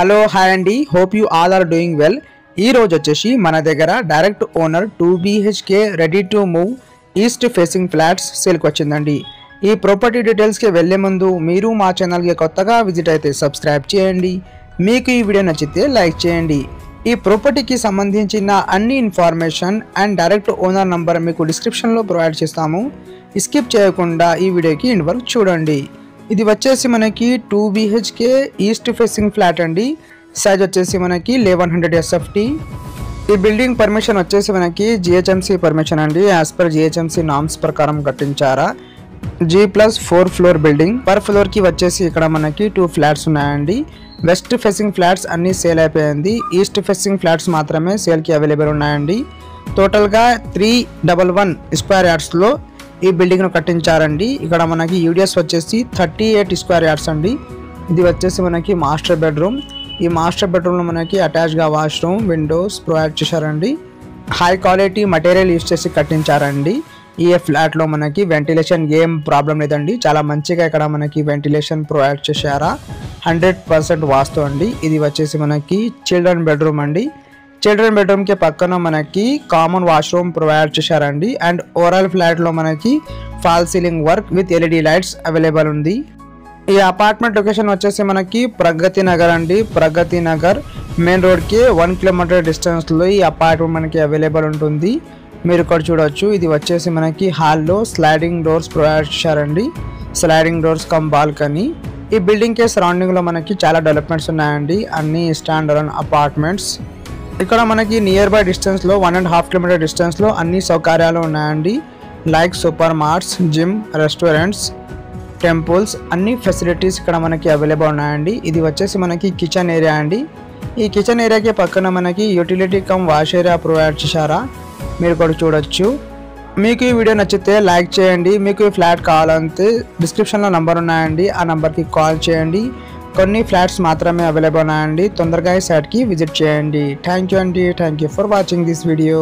Hello hi అండి, hope you all are doing well. ఈ రోజు వచ్చేసి మన దగ్గర direct owner 2 BHK ready to move east facing flats సేల్కి వచ్చిందండి. ఈ ప్రాపర్టీ డీటెయిల్స్కి వెళ్ళే ముందు మీరు మా ఛానల్కి కొత్తగా విజిట్ అయితే సబ్స్క్రైబ్ చేయండి. మీకు ఈ వీడియో నచ్చితే లైక్ చేయండి. ఈ ప్రాపర్టీకి సంబంధించిన అన్ని information and direct owner number మీకు డిస్క్రిప్షన్లో ప్రొవైడ్ చేస్తాము. స్కిప్ చేయకుండా ఈ వీడియోకి ఎండ్ వరకు చూడండి. ఇది వచ్చేసి మనకి 2 BHK ఈస్ట్ ఫేసింగ్ ఫ్లాట్ అండి. సైజ్ వచ్చేసి మనకి 1100 SFT. ఈ బిల్డింగ్ పర్మిషన్ వచ్చేసి మనకి GHMC పర్మిషన్ అండి. యాజ్ పర్ GHMC నామ్స్ ప్రకారం కట్టించారా. G+4 floor building. పర్ ఫ్లోర్కి వచ్చేసి ఇక్కడ మనకి 2 ఫ్లాట్స్ ఉన్నాయండి. వెస్ట్ ఫేసింగ్ ఫ్లాట్స్ అన్నీ సేల్ అయిపోయింది. ఈస్ట్ ఫేసింగ్ ఫ్లాట్స్ మాత్రమే సేల్కి అవైలబుల్ ఉన్నాయండి. టోటల్గా 311 స్క్వేర్ యార్డ్స్లో ఈ బిల్డింగ్ను కట్టించారండి. ఇక్కడ మనకి యూడిఎస్ వచ్చేసి 38 స్క్వేర్ యార్డ్స్ అండి. ఇది వచ్చేసి మనకి మాస్టర్ బెడ్రూమ్. ఈ మాస్టర్ బెడ్రూమ్లో మనకి అటాచ్గా వాష్రూమ్, విండోస్ ప్రొవైడ్ చేశారండి. హై క్వాలిటీ మెటీరియల్ యూజ్ చేసి కట్టించారండి. ఈ ఫ్లాట్లో మనకి వెంటిలేషన్ ఏం ప్రాబ్లం లేదండి. చాలా మంచిగా ఇక్కడ మనకి వెంటిలేషన్ ప్రొవైడ్ చేశారా. 100% వాస్తు అండి. ఇది వచ్చేసి మనకి చిల్డ్రన్ బెడ్రూమ్ అండి. చిల్డ్రన్ బెడ్రూమ్ కి పక్కన మనకి కామన్ వాష్రూమ్ ప్రొవైడ్ చేశారండి. అండ్ ఓవరాల్ ఫ్లాట్ లో మనకి fall ceiling work with LED lights available ఉంది. ఈ అపార్ట్మెంట్ లొకేషన్ వచ్చేసి మనకి ప్రగతి నగర్ అండి. ప్రగతి నగర్ మెయిన్ రోడ్ కి 1 కిలోమీటర్ డిస్టెన్స్ లో ఈ అపార్ట్మెంట్ మనకి అవైలబుల్ ఉంటుంది. మీరు ఇక్కడ చూడొచ్చు. ఇది వచ్చేసి మనకి హాల్లో స్లైడింగ్ డోర్స్ ప్రొవైడ్ చేశారండి. Sliding doors come balcony. ఈ బిల్డింగ్ కి సరౌండింగ్ లో మనకి చాలా డెవలప్మెంట్స్ ఉన్నాయండి. అన్ని స్టాండ్ అలోన్ అపార్ట్మెంట్స్. ఇక్కడ మనకి నియర్ బై డిస్టెన్స్లో 1.5 కిలోమీటర్ డిస్టెన్స్లో అన్ని సౌకర్యాలు ఉన్నాయండి. Like super marts, gym, restaurants, temples, అన్ని ఫెసిలిటీస్ ఇక్కడ మనకి అవైలబుల్ ఉన్నాయండి. ఇది వచ్చేసి మనకి కిచెన్ ఏరియా అండి. ఈ కిచెన్ ఏరియాకి పక్కన మనకి utility come wash area provide చేశారా. మీరు కూడా చూడొచ్చు. మీకు ఈ వీడియో నచ్చితే లైక్ చేయండి. మీకు ఈ ఫ్లాట్ కావాలంటే డిస్క్రిప్షన్లో నంబర్ ఉన్నాయండి. ఆ నంబర్కి కాల్ చేయండి. కొన్ని ఫ్లాట్స్ మాత్రమే అవైలబుల్ ఉన్నాయండి. తొందరగా ఈ సైట్కి విజిట్ చేయండి. థ్యాంక్ యూ అండి. Thank you for watching this video.